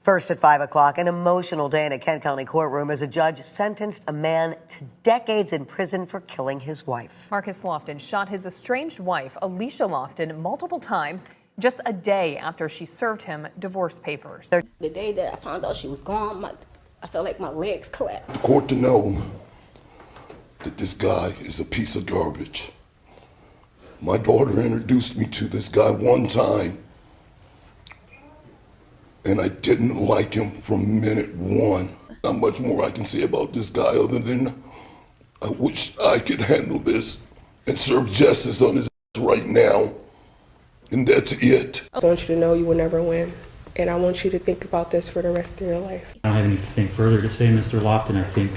First at 5 o'clock, an emotional day in a Kent County courtroom as a judge sentenced a man to decades in prison for killing his wife. Marcus Lofton shot his estranged wife, Alicia Lofton, multiple times just a day after she served him divorce papers. The day that I found out she was gone, I felt like my legs collapsed. The court to know that this guy is a piece of garbage. My daughter introduced me to this guy one time, and I didn't like him from minute one. Not much more I can say about this guy other than I wish I could handle this and serve justice on his ass right now. And that's it. I want you to know you will never win. And I want you to think about this for the rest of your life. I don't have anything further to say, Mr. Lofton. I think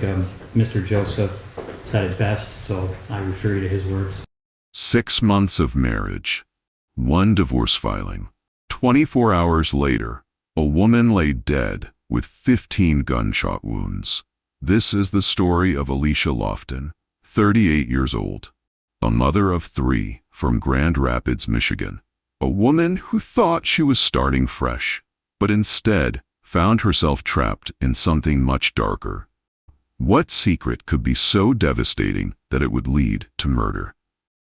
Mr. Joseph said it best, so I refer you to his words. 6 months of marriage, 1 divorce filing. 24 hours later, a woman lay dead with 15 gunshot wounds. This is the story of Alicia Lofton, 38 years old, a mother of 3 from Grand Rapids, Michigan. A woman who thought she was starting fresh, but instead found herself trapped in something much darker. What secret could be so devastating that it would lead to murder?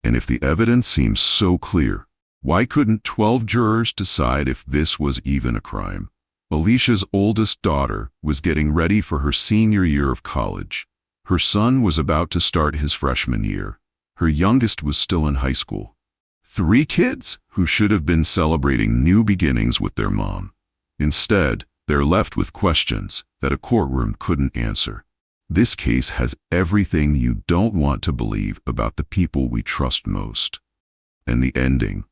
And if the evidence seems so clear, why couldn't 12 jurors decide if this was even a crime? Alicia's oldest daughter was getting ready for her senior year of college. Her son was about to start his freshman year. Her youngest was still in high school. 3 kids who should have been celebrating new beginnings with their mom. Instead, they're left with questions that a courtroom couldn't answer. This case has everything you don't want to believe about the people we trust most. And the ending?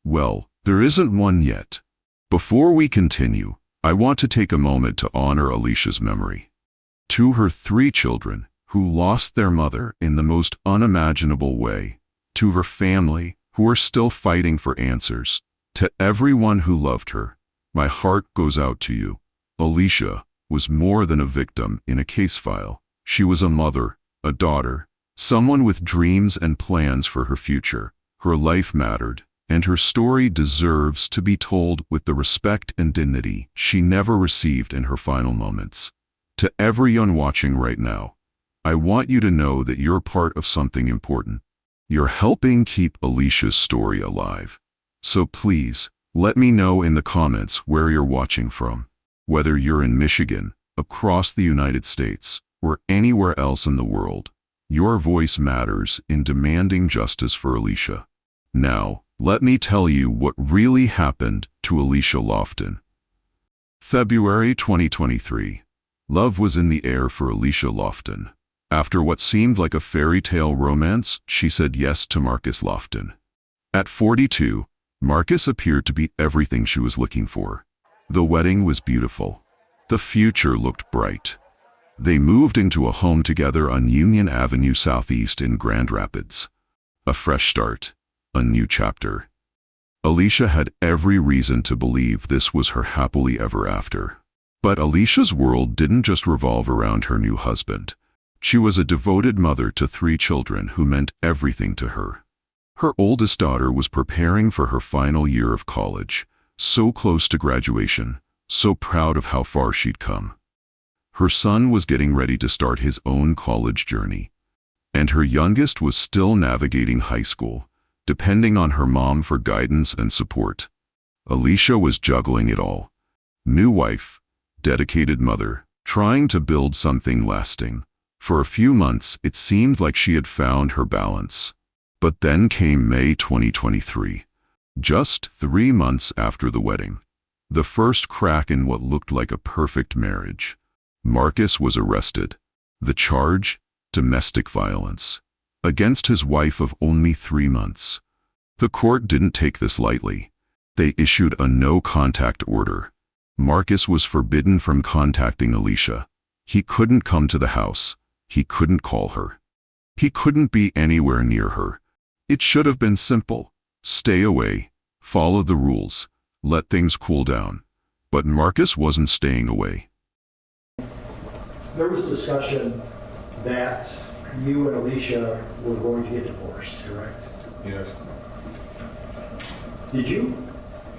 Well, there isn't one yet. Before we continue, I want to take a moment to honor Alicia's memory. To her 3 children, who lost their mother in the most unimaginable way. To her family, who are still fighting for answers. To everyone who loved her, my heart goes out to you. Alicia was more than a victim in a case file. She was a mother, a daughter, someone with dreams and plans for her future. Her life mattered, and her story deserves to be told with the respect and dignity she never received in her final moments. To everyone watching right now, I want you to know that you're part of something important. You're helping keep Alicia's story alive. So please, let me know in the comments where you're watching from. Whether you're in Michigan, across the United States, or anywhere else in the world, your voice matters in demanding justice for Alicia. Now, let me tell you what really happened to Alicia Lofton. February 2023. Love was in the air for Alicia Lofton. After what seemed like a fairy tale romance, she said yes to Marcus Lofton. At 42, Marcus appeared to be everything she was looking for. The wedding was beautiful. The future looked bright. They moved into a home together on Union Avenue Southeast in Grand Rapids. A fresh start, a new chapter. Alicia had every reason to believe this was her happily ever after. But Alicia's world didn't just revolve around her new husband. She was a devoted mother to 3 children who meant everything to her. Her oldest daughter was preparing for her final year of college, so close to graduation, so proud of how far she'd come. Her son was getting ready to start his own college journey, and her youngest was still navigating high school, depending on her mom for guidance and support. Alicia was juggling it all. New wife, dedicated mother, trying to build something lasting. For a few months, it seemed like she had found her balance. But then came May 2023, just 3 months after the wedding. The first crack in what looked like a perfect marriage. Marcus was arrested. The charge? Domestic violence. Against his wife of only 3 months. The court didn't take this lightly. They issued a no-contact order. Marcus was forbidden from contacting Alicia. He couldn't come to the house. He couldn't call her. He couldn't be anywhere near her. It should have been simple. Stay away. Follow the rules. Let things cool down. But Marcus wasn't staying away. There was discussion that you and Alicia were going to get divorced, correct? Yes. Did you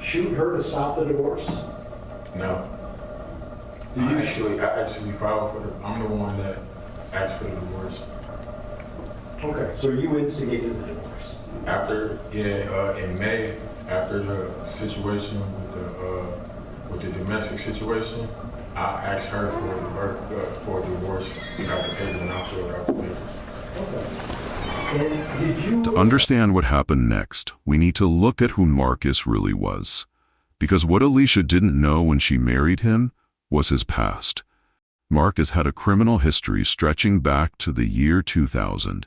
shoot her to stop the divorce? No. I actually filed for I'm the one that asked for the divorce. Okay, so you instigated the divorce? After, in May, after the situation with the domestic situation, I asked her for a divorce. We got the papers and I filled out the papers. Okay. And did you... To understand what happened next, we need to look at who Marcus really was. Because what Alicia didn't know when she married him was his past. Marcus had a criminal history stretching back to the year 2000.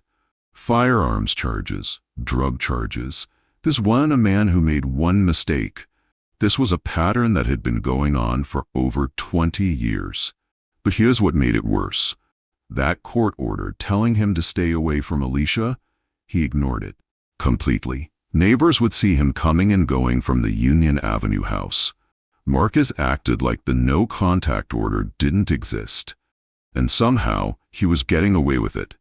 Firearms charges, drug charges. This wasn't a man who made one mistake. This was a pattern that had been going on for over 20 years. But here's what made it worse. That court order telling him to stay away from Alicia, he ignored it completely. Neighbors would see him coming and going from the Union Avenue house. Marcus acted like the no-contact order didn't exist. And somehow, he was getting away with it.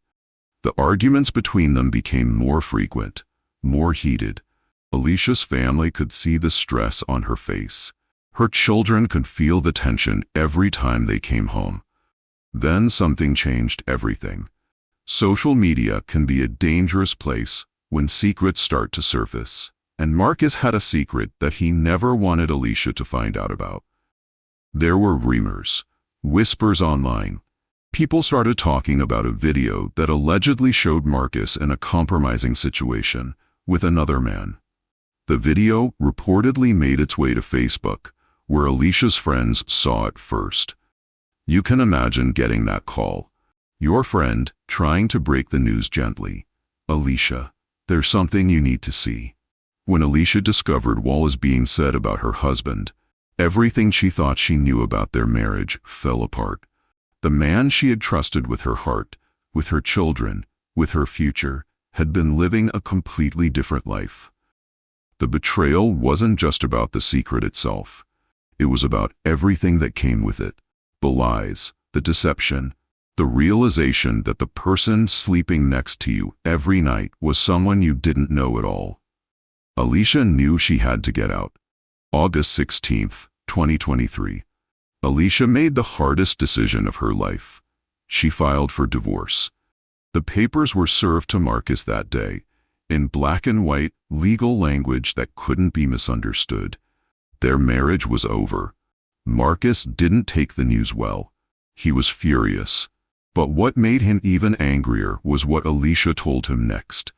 The arguments between them became more frequent, more heated. Alicia's family could see the stress on her face. Her children could feel the tension every time they came home. Then something changed everything. Social media can be a dangerous place when secrets start to surface. And Marcus had a secret that he never wanted Alicia to find out about. There were rumors, whispers online. People started talking about a video that allegedly showed Marcus in a compromising situation with another man. The video reportedly made its way to Facebook, where Alicia's friends saw it first. You can imagine getting that call. Your friend trying to break the news gently. Alicia, there's something you need to see. When Alicia discovered what was being said about her husband, everything she thought she knew about their marriage fell apart. The man she had trusted with her heart, with her children, with her future, had been living a completely different life. The betrayal wasn't just about the secret itself. It was about everything that came with it. The lies, the deception, the realization that the person sleeping next to you every night was someone you didn't know at all. Alicia knew she had to get out. August 16, 2023. Alicia made the hardest decision of her life. She filed for divorce. The papers were served to Marcus that day, in black and white legal language that couldn't be misunderstood. Their marriage was over. Marcus didn't take the news well. He was furious. But what made him even angrier was what Alicia told him next.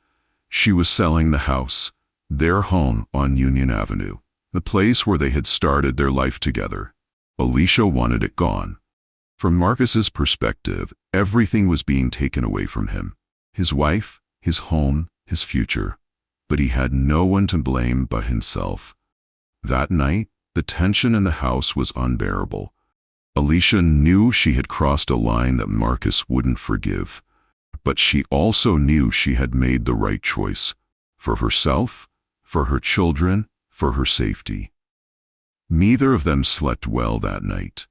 She was selling the house, their home on Union Avenue, the place where they had started their life together. Alicia wanted it gone. From Marcus's perspective, everything was being taken away from him. His wife, his home, his future. But he had no one to blame but himself. That night, the tension in the house was unbearable. Alicia knew she had crossed a line that Marcus wouldn't forgive. But she also knew she had made the right choice. For herself, for her children, for her safety. Neither of them slept well that night.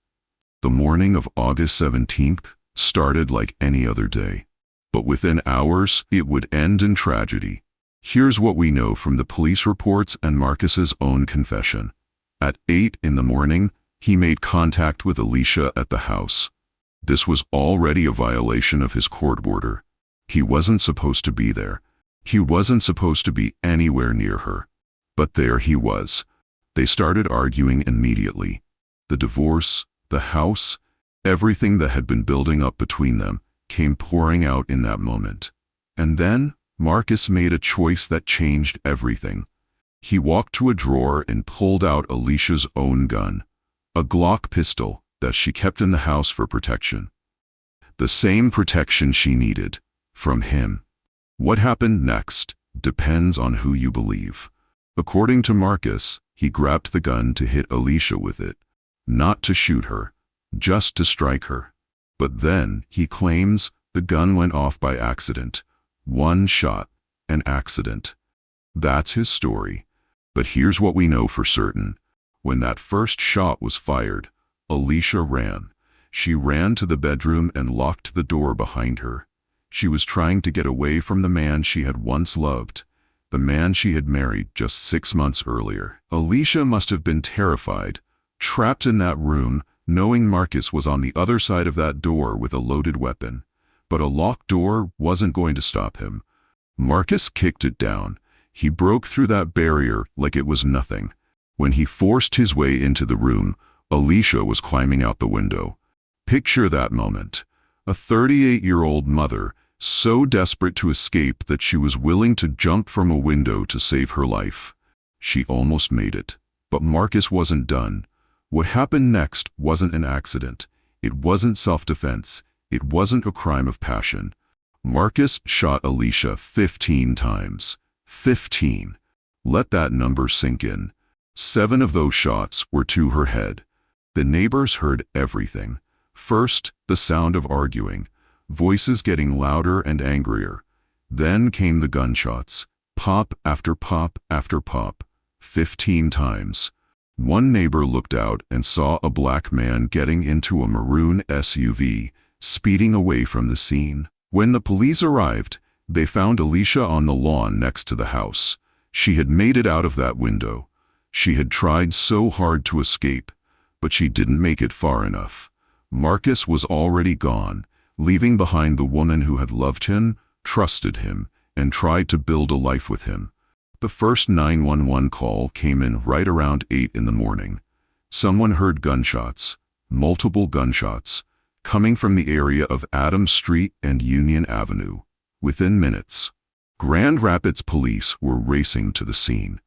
The morning of August 17th started like any other day. But within hours, it would end in tragedy. Here's what we know from the police reports and Marcus's own confession. At 8 in the morning, he made contact with Alicia at the house. This was already a violation of his court order. He wasn't supposed to be there. He wasn't supposed to be anywhere near her. But there he was. They started arguing immediately. The divorce, the house, everything that had been building up between them came pouring out in that moment. And then, Marcus made a choice that changed everything. He walked to a drawer and pulled out Alicia's own gun, a Glock pistol that she kept in the house for protection. The same protection she needed, from him. What happened next depends on who you believe. According to Marcus, he grabbed the gun to hit Alicia with it, not to shoot her, just to strike her. But then, he claims, the gun went off by accident. One shot, an accident. That's his story. But here's what we know for certain. When that first shot was fired, Alicia ran. She ran to the bedroom and locked the door behind her. She was trying to get away from the man she had once loved, the man she had married just 6 months earlier. Alicia must have been terrified, trapped in that room, knowing Marcus was on the other side of that door with a loaded weapon. But a locked door wasn't going to stop him. Marcus kicked it down. He broke through that barrier like it was nothing. When he forced his way into the room, Alicia was climbing out the window. Picture that moment. A 38-year-old mother, so desperate to escape that she was willing to jump from a window to save her life. She almost made it. But Marcus wasn't done. What happened next wasn't an accident. It wasn't self-defense. It wasn't a crime of passion. Marcus shot Alicia 15 times. 15. Let that number sink in. 7 of those shots were to her head. The neighbors heard everything. First, the sound of arguing, voices getting louder and angrier. Then came the gunshots, pop after pop after pop, 15 times. One neighbor looked out and saw a black man getting into a maroon SUV, speeding away from the scene. When the police arrived, they found Alicia on the lawn next to the house. She had made it out of that window. She had tried so hard to escape, but she didn't make it far enough. Marcus was already gone, leaving behind the woman who had loved him, trusted him, and tried to build a life with him. The first 911 call came in right around 8 in the morning. Someone heard gunshots, multiple gunshots, coming from the area of Adams Street and Union Avenue. Within minutes, Grand Rapids police were racing to the scene.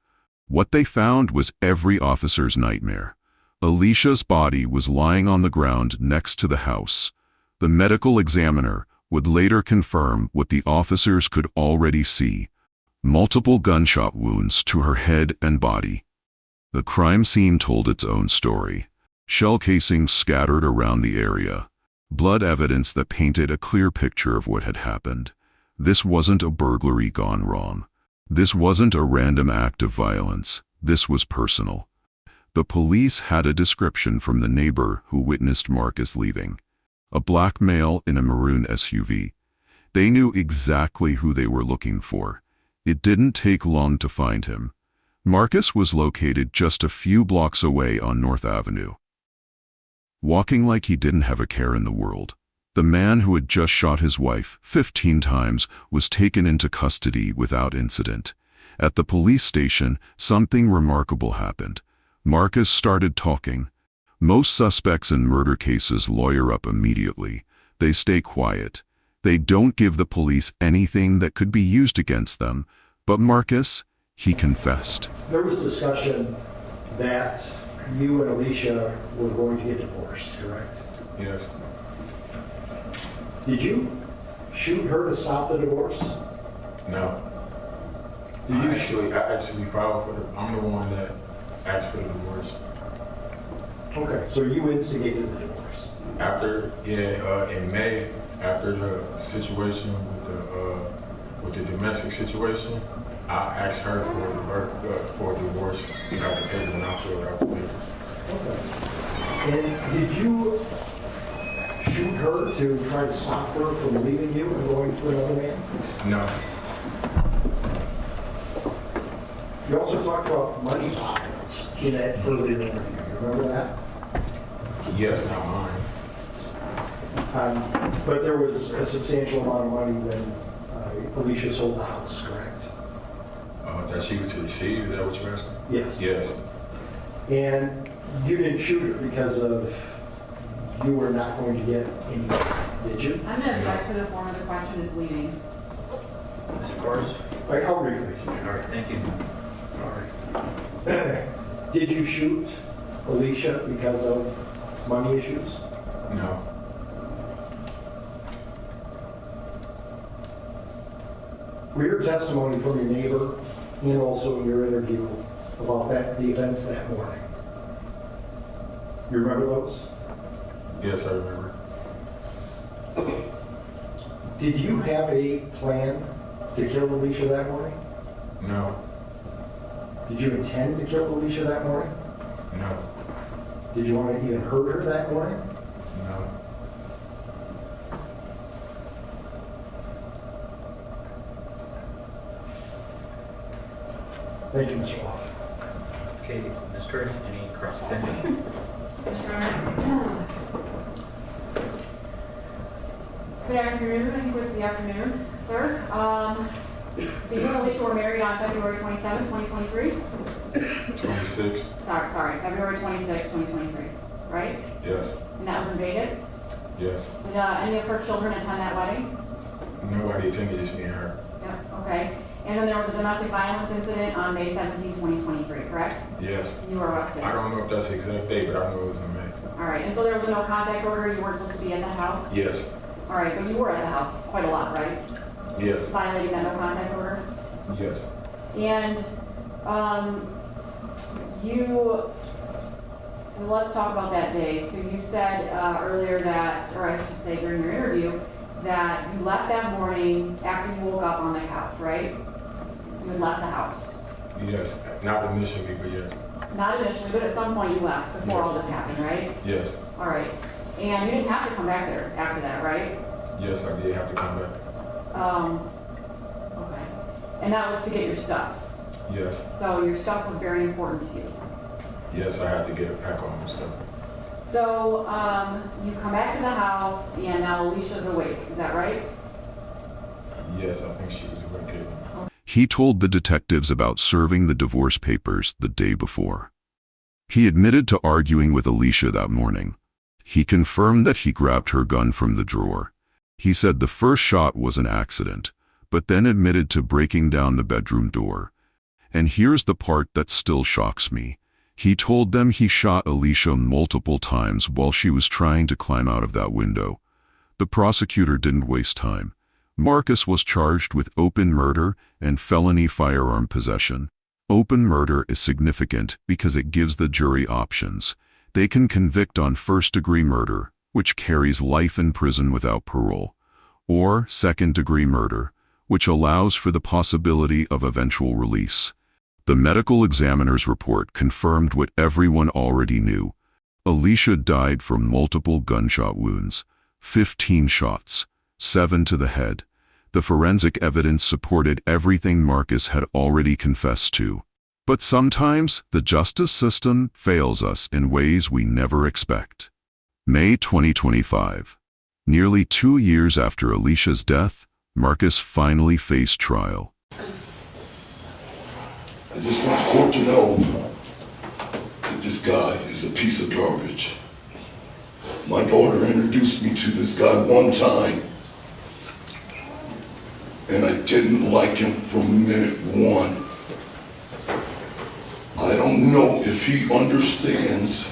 What they found was every officer's nightmare. Alicia's body was lying on the ground next to the house. The medical examiner would later confirm what the officers could already see: multiple gunshot wounds to her head and body. The crime scene told its own story. Shell casings scattered around the area. Blood evidence that painted a clear picture of what had happened. This wasn't a burglary gone wrong. This wasn't a random act of violence. This was personal. The police had a description from the neighbor who witnessed Marcus leaving. A black male in a maroon SUV. They knew exactly who they were looking for. It didn't take long to find him. Marcus was located just a few blocks away on North Avenue. Walking like he didn't have a care in the world. The man who had just shot his wife 15 times was taken into custody without incident. At the police station, something remarkable happened. Marcus started talking. Most suspects in murder cases lawyer up immediately. They stay quiet. They don't give the police anything that could be used against them. But Marcus, he confessed. There was discussion that you and Alicia were going to get divorced, correct? Yes. Did you shoot her to stop the divorce? No. Did you I actually filed for the, I'm the one that asked for the divorce. Okay, so you instigated the divorce? After, in May, after the situation with the domestic situation, I asked her for a divorce without the paper, and I filled out the paper. Okay. And did you shoot her to try to stop her from leaving you and going to another man? No. You also talked about money pockets in that earlier interview. You remember that? Yes, not mine. But there was a substantial amount of money when Alicia sold the house, correct? That she was to receive, is that what you're asking? Yes. Yes. And you didn't shoot her because of you were not going to get any, did you? I'm going to object to the form of the question is leading. Of course. Right, I'll rephrase it. All right, thank you. All right. Did you shoot Alicia because of money issues? No. We heard testimony from your neighbor and also in your interview about the events that morning. You remember those? Yes, I remember. Did you have a plan to kill Alicia that morning? No. Did you intend to kill Alicia that morning? No. Did you want to even hurt her that morning? No. Thank you, Mr. Lofton. Okay, Mr. Any cross-examination? Good afternoon. I think it's the afternoon, sir. So you and Alicia were married on February 27, 2023? 26. Sorry, February 26, 2023, right? Yes. And that was in Vegas? Yes. Did any of her children attend that wedding? Nobody attended, just me and her. Yep, okay. And then there was a domestic violence incident on May 17, 2023, correct? Yes. You were arrested. I don't know if that's the exact date, but I know it was in May. All right, and so there was a no contact order, you weren't supposed to be at the house? Yes. All right, but you were at the house quite a lot, right? Yes. Violating that no contact order? Yes. And let's talk about that day. So you said earlier that, or I should say during your interview, that you left that morning after you woke up on the couch, right? You had left the house. Yes. Not initially, but yes. Not initially, but at some point you left before all this happened, right? Yes. All right. And you didn't have to come back there after that, right? Yes, I did have to come back. Okay. And that was to get your stuff. Yes. So your stuff was very important to you. Yes, I had to get a pack on and stuff. So you come back to the house, and now Alicia's awake. Is that right? Yes, I think she was awake. He told the detectives about serving the divorce papers the day before. He admitted to arguing with Alicia that morning. He confirmed that he grabbed her gun from the drawer. He said the first shot was an accident, but then admitted to breaking down the bedroom door. And here's the part that still shocks me. He told them he shot Alicia multiple times while she was trying to climb out of that window. The prosecutor didn't waste time. Marcus was charged with open murder and felony firearm possession. Open murder is significant because it gives the jury options. They can convict on first-degree murder, which carries life in prison without parole, or second-degree murder, which allows for the possibility of eventual release. The medical examiner's report confirmed what everyone already knew. Alicia died from multiple gunshot wounds, 15 shots, 7 to the head. The forensic evidence supported everything Marcus had already confessed to. But sometimes the justice system fails us in ways we never expect. May 2025. Nearly 2 years after Alicia's death, Marcus finally faced trial. I just want the court to know that this guy is a piece of garbage. My daughter introduced me to this guy one time, and I didn't like him from minute one. I don't know if he understands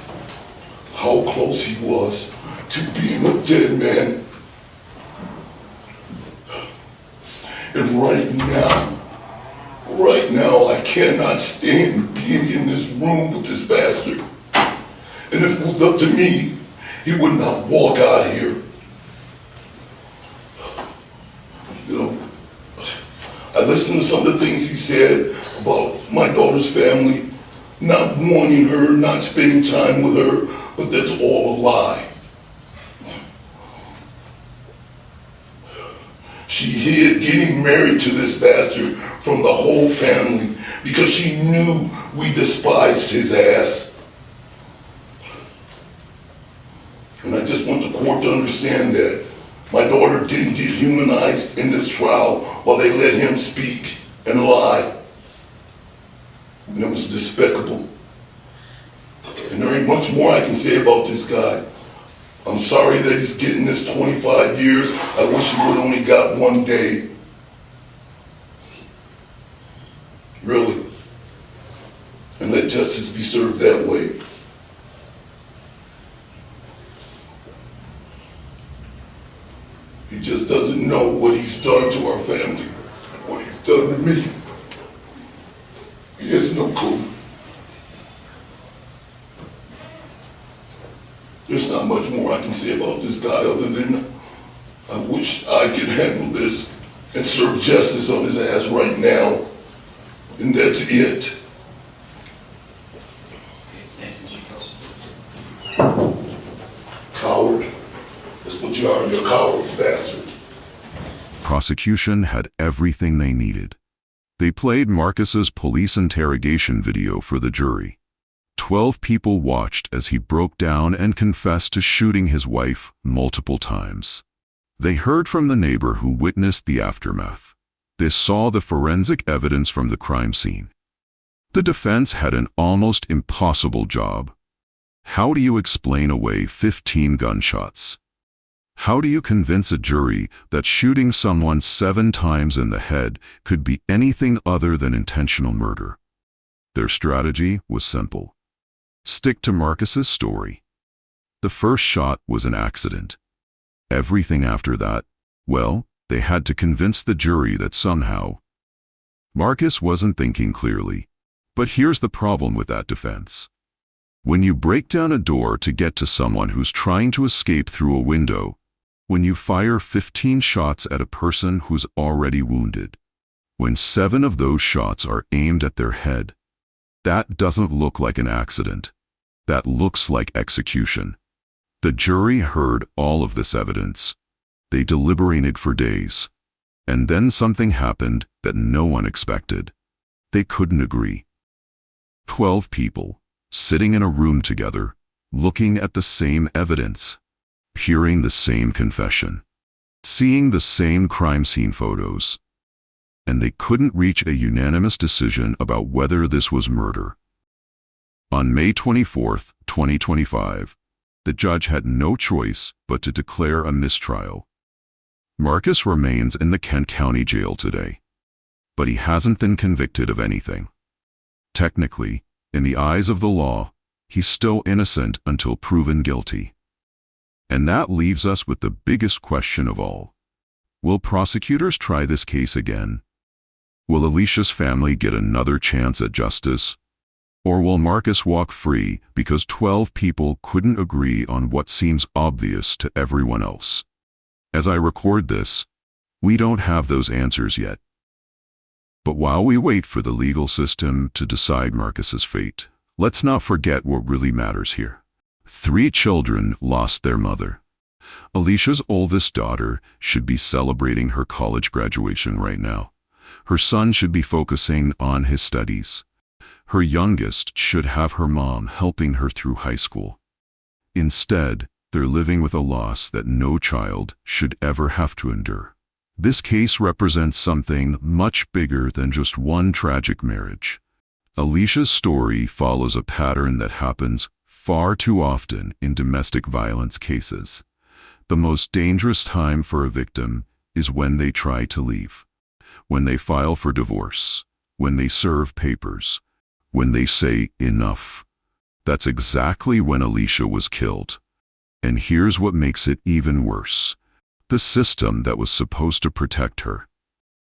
how close he was to being a dead man. And right now, I cannot stand being in this room with this bastard. And if it was up to me, he would not walk out of here. You know, I listened to some of the things he said about my daughter's family, not wanting her, not spending time with her, but that's all a lie. She hid getting married to this bastard from the whole family because she knew we despised his ass. And I just want the court to understand that my daughter didn't get humanized in this trial while they let him speak and lie. And it was despicable. And there ain't much more I can say about this guy. I'm sorry that he's getting this 25 years. I wish he would only got 1 day. Really. And let justice be served that way. He just doesn't know what he's done to our family, what he's done to me. He has no clue. There's not much more I can say about this guy other than I wish I could handle this and serve justice on his ass right now. And that's it. Coward. That's what you are. You're a coward, bastard. Prosecution had everything they needed. They played Marcus's police interrogation video for the jury. 12 people watched as he broke down and confessed to shooting his wife multiple times. They heard from the neighbor who witnessed the aftermath. They saw the forensic evidence from the crime scene. The defense had an almost impossible job. How do you explain away 15 gunshots? How do you convince a jury that shooting someone 7 times in the head could be anything other than intentional murder? Their strategy was simple. Stick to Marcus's story. The first shot was an accident. Everything after that, well, they had to convince the jury that somehow Marcus wasn't thinking clearly. But here's the problem with that defense. When you break down a door to get to someone who's trying to escape through a window, when you fire 15 shots at a person who's already wounded, when 7 of those shots are aimed at their head, that doesn't look like an accident. That looks like execution. The jury heard all of this evidence. They deliberated for days. And then something happened that no one expected. They couldn't agree. 12 people, sitting in a room together, looking at the same evidence, hearing the same confession, seeing the same crime scene photos. And they couldn't reach a unanimous decision about whether this was murder. On May 24, 2025, the judge had no choice but to declare a mistrial. Marcus remains in the Kent County Jail today, but he hasn't been convicted of anything. Technically, in the eyes of the law, he's still innocent until proven guilty. And that leaves us with the biggest question of all. Will prosecutors try this case again? Will Alicia's family get another chance at justice? Or will Marcus walk free because 12 people couldn't agree on what seems obvious to everyone else? As I record this, we don't have those answers yet. But while we wait for the legal system to decide Marcus's fate, let's not forget what really matters here. 3 children lost their mother. Alicia's oldest daughter should be celebrating her college graduation right now. Her son should be focusing on his studies. Her youngest should have her mom helping her through high school. Instead, they're living with a loss that no child should ever have to endure. This case represents something much bigger than just one tragic marriage. Alicia's story follows a pattern that happens far too often in domestic violence cases. The most dangerous time for a victim is when they try to leave, when they file for divorce, when they serve papers, when they say enough. That's exactly when Alicia was killed. And here's what makes it even worse. The system that was supposed to protect her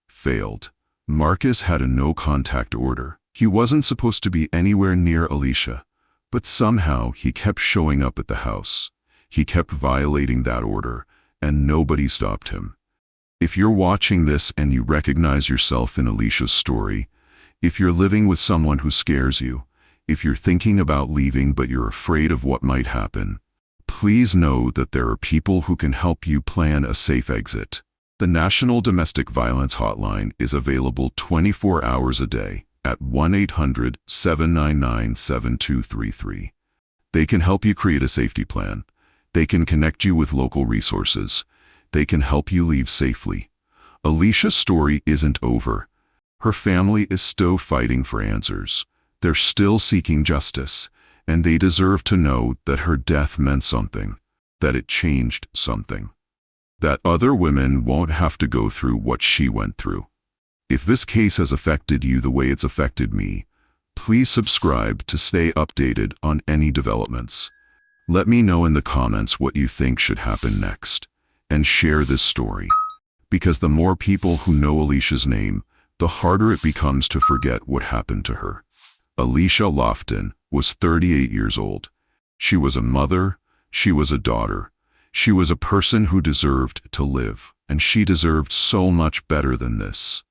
failed. Marcus had a no-contact order. He wasn't supposed to be anywhere near Alicia, but somehow he kept showing up at the house. He kept violating that order, and nobody stopped him. If you're watching this and you recognize yourself in Alicia's story, if you're living with someone who scares you, if you're thinking about leaving but you're afraid of what might happen, please know that there are people who can help you plan a safe exit. The National Domestic Violence Hotline is available 24 hours a day at 1-800-799-7233. They can help you create a safety plan. They can connect you with local resources. They can help you leave safely. Alicia's story isn't over. Her family is still fighting for answers. They're still seeking justice, and they deserve to know that her death meant something, that it changed something, that other women won't have to go through what she went through. If this case has affected you the way it's affected me, please subscribe to stay updated on any developments. Let me know in the comments what you think should happen next, and share this story, because the more people who know Alicia's name, the harder it becomes to forget what happened to her. Alicia Lofton was 38 years old. She was a mother, she was a daughter, she was a person who deserved to live, and she deserved so much better than this.